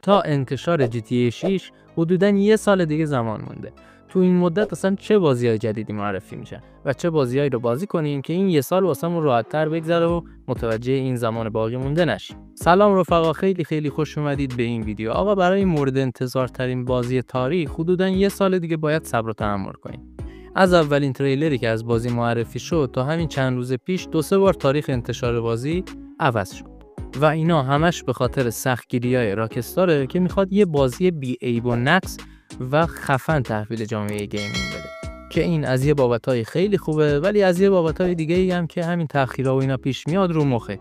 تا انتشار GTA 6 حدوداً 1 سال دیگه زمان مونده. تو این مدت اصلا چه بازی‌های جدیدی معرفی میشن و چه بازی‌هایی رو بازی کنیم که این 1 سال واسمون راحت‌تر بگذره و متوجه این زمان باقی مونده نشیم. سلام رفقا، خیلی خوش اومدید به این ویدیو. آقا برای مورد انتظار ترین بازی تاریخ حدوداً 1 سال دیگه باید صبر و تحمل کنیم. از اولین تریلری که از بازی معرفی شد تا همین چند روز پیش 2-3 بار تاریخ انتشار بازی عوض شد و اینا همش به خاطر سختگیری‌های راکستاره که میخواد یه بازی بی عیب و نقص و خفن تحویل جامعه گیمینگ بده، که این از یه بابتای خیلی خوبه، ولی از یه بابتای دیگه‌ای هم که همین تأخیرها و اینا پیش میاد رو مخه.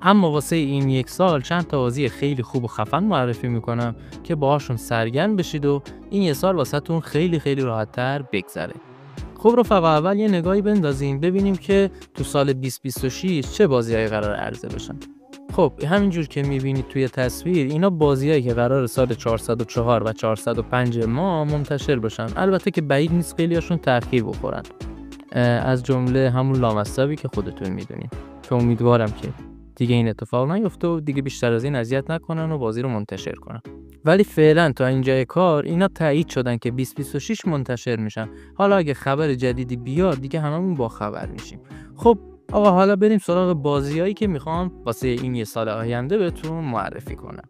اما واسه این 1 سال چند تا بازی خیلی خوب و خفن معرفی میکنم که باهاشون سرگرم بشید و این 1 سال واسهتون خیلی راحت‌تر بگذره. خب رفقا، اول یه نگاهی بندازیم ببینیم که تو سال 2026 چه بازی‌هایی قرار عرضه بشن. خب همینجور که میبینید توی تصویر، اینا بازی‌هایی که قرار سال 404 و 405 ما منتشر بشن. البته که بعید نیست خیلیاشون تأخیر بخورن، از جمله همون لامصبی که خودتون میدونید، که امیدوارم که دیگه این اتفاق نیفته و دیگه بیشتر از این اذیت نکنن و بازی رو منتشر کنن. ولی فعلا تا اینجای کار اینا تایید شدن که 2026 منتشر میشن. حالا اگه خبر جدیدی بیاد دیگه هممون با خبر میشیم. خب آقا، حالا بریم سراغ بازیایی که میخوام واسه این 1 سال آینده بهتون معرفی کنم.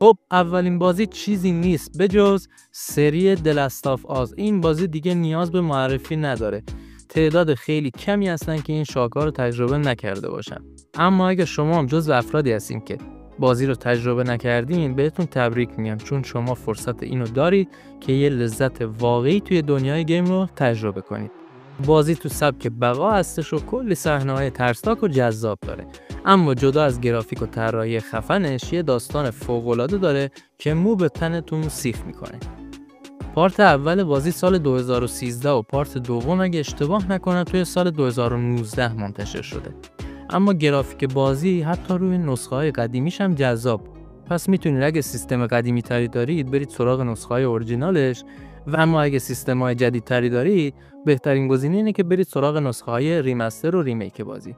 خب اولین بازی چیزی نیست بجز سری The Last of Us. این بازی دیگه نیاز به معرفی نداره. تعداد خیلی کمی هستن که این شاهکار رو تجربه نکرده باشن. اما اگه شما هم جزو افرادی هستین که بازی رو تجربه نکردین، بهتون تبریک میگم، چون شما فرصت اینو دارید که یه لذت واقعی توی دنیای گیم رو تجربه کنید. بازی تو سبک بقا هستش و کلی صحنه‌های ترسناک و جذاب داره، اما جدا از گرافیک و طراحی خفنش یه داستان فوق‌العاده داره که مو به تنتون سیخ میکنه. پارت اول بازی سال 2013 و پارت دوم اگه اشتباه نکنم توی سال 2019 منتشر شده. اما گرافیک بازی حتی روی نسخه‌های قدیمیش هم جذاب. پس میتونید اگه سیستم قدیمی تری دارید برید سراغ نسخه‌های اورجینالش، و اما اگه سیستم‌های جدیدتری دارید بهترین گزینه اینه که برید سراغ نسخه‌های ریمستر و ریمیک بازی.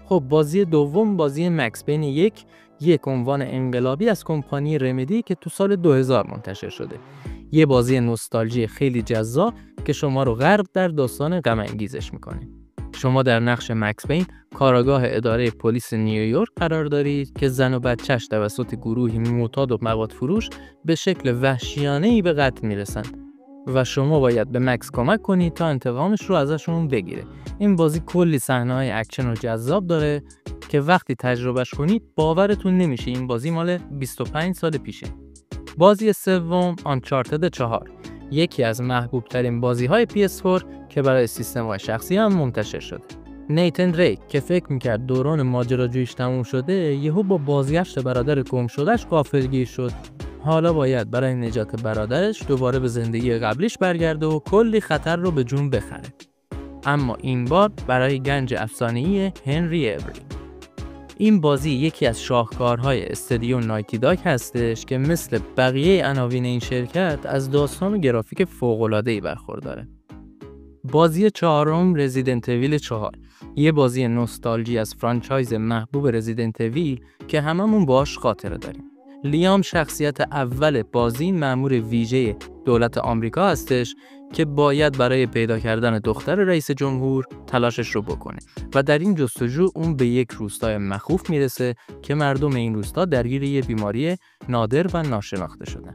خب بازی دوم بازی مکس پین یک عنوان انقلابی از کمپانی رمدی که تو سال 2000 منتشر شده. یه بازی نوستالژی خیلی جذاب که شما رو غرق در داستان غم انگیزش میکنه. شما در نقش مکس پین کاراگاه اداره پلیس نیویورک قرار دارید که زن و بچه‌اش توسط گروهی معتاد و مواد فروش به شکل وحشیانه‌ای به قتل میرسن و شما باید به مکس کمک کنید تا انتقامش رو ازشون بگیره. این بازی کلی صحنه‌های اکشن و جذاب داره که وقتی تجربهش کنید باورتون نمیشه این بازی مال 25 سال پیشه. بازی سوم آنچارتد 4، یکی از محبوب ترین بازی‌های PS4 که برای سیستم‌های شخصی هم منتشر شده. نیتن دریک که فکر می‌کرد دوران ماجراجوییش تموم شده، یهو با بازگشت برادر گم شده‌اش غافلگیر شد. حالا باید برای نجات برادرش دوباره به زندگی قبلیش برگرده و کلی خطر رو به جون بخره. اما این بار برای گنج افسانه‌ای هنری اوری. این بازی یکی از شاهکارهای استودیو نایتی داگ هستش که مثل بقیه عناوین این شرکت از داستان و گرافیک فوق‌العاده‌ای برخورداره. بازی چهارم رزیدنت اویل 4، یه بازی نوستالژی از فرانچایز محبوب رزیدنت اویل که هممون باهاش خاطره داریم. لیام شخصیت اول بازی مأمور ویژه دولت آمریکا هستش که باید برای پیدا کردن دختر رئیس جمهور تلاشش رو بکنه و در این جستجو اون به یک روستای مخوف میرسه که مردم این روستا درگیر یه بیماری نادر و ناشناخته شدن.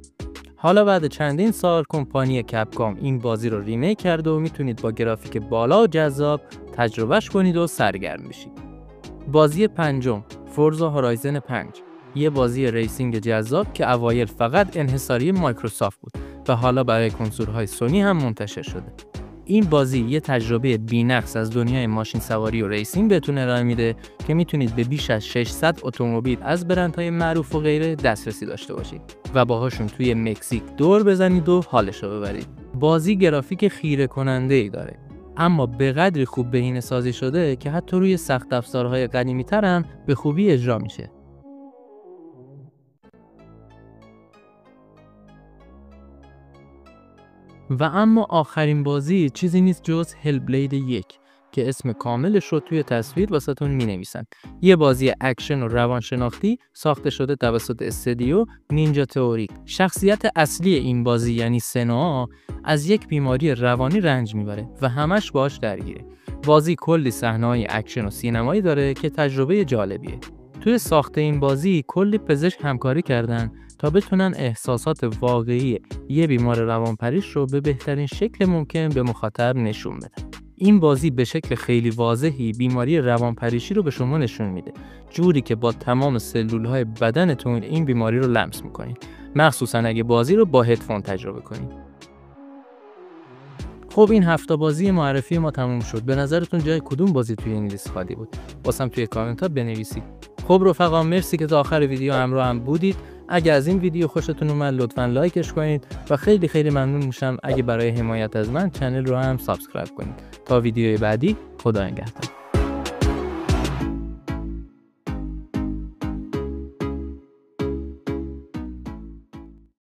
حالا بعد چندین سال کمپانی کپکام این بازی رو ریمیک کرده و میتونید با گرافیک بالا و جذاب تجربهش کنید و سرگرم بشید. بازی پنجم فورزا هورایزن 5، یه بازی ریسینگ جذاب که اوایل فقط انحصاری مایکروسافت بود و حالا برای کنسول‌های سونی هم منتشر شده. این بازی یه تجربه بی‌نقص از دنیای ماشین سواری و ریسینگ بهتون ارائه میده که میتونید به بیش از 600 اتومبیل از برندهای معروف و غیره دسترسی داشته باشید و باهاشون توی مکزیک دور بزنید و حالش رو ببرید. بازی گرافیک خیره کننده‌ای داره، اما به قدری خوب بهینه‌سازی شده که حتی روی سخت افزارهای قدیمی‌تر هم به خوبی اجرا میشه. و اما آخرین بازی چیزی نیست جز هل بلید 1 که اسم کاملش رو توی تصویر واسهتون می‌نویسن. یه بازی اکشن و روانشناختی ساخته شده توسط استودیو نینجا تئوری. شخصیت اصلی این بازی یعنی سنوا از یک بیماری روانی رنج میبره و همش باهاش درگیره. بازی کلی صحنه‌های اکشن و سینمایی داره که تجربه جالبیه. توی ساخت این بازی کلی پزشک همکاری کردن تا بتونن احساسات واقعی یه بیمار روانپریش رو به بهترین شکل ممکن به مخاطب نشون بدن. این بازی به شکل خیلی واضحی بیماری روانپریشی رو به شما نشون میده، جوری که با تمام سلول‌های بدنتون این بیماری رو لمس می‌کنید، مخصوصا اگه بازی رو با هدفون تجربه کنید. خب این 7 بازی معرفی ما تموم شد. به نظرتون جای کدوم بازی توی این لیست خالی بود؟ واسم توی کامنت‌ها بنویسید. خب رفقا، مرسی که تا آخر ویدیو همراهم بودید. اگه از این ویدیو خوشتون اومد لطفاً لایکش کنید و خیلی خیلی ممنون میشم اگه برای حمایت از من چنل رو هم سابسکرایب کنید. تا ویدیوی بعدی، خدا نگهدار.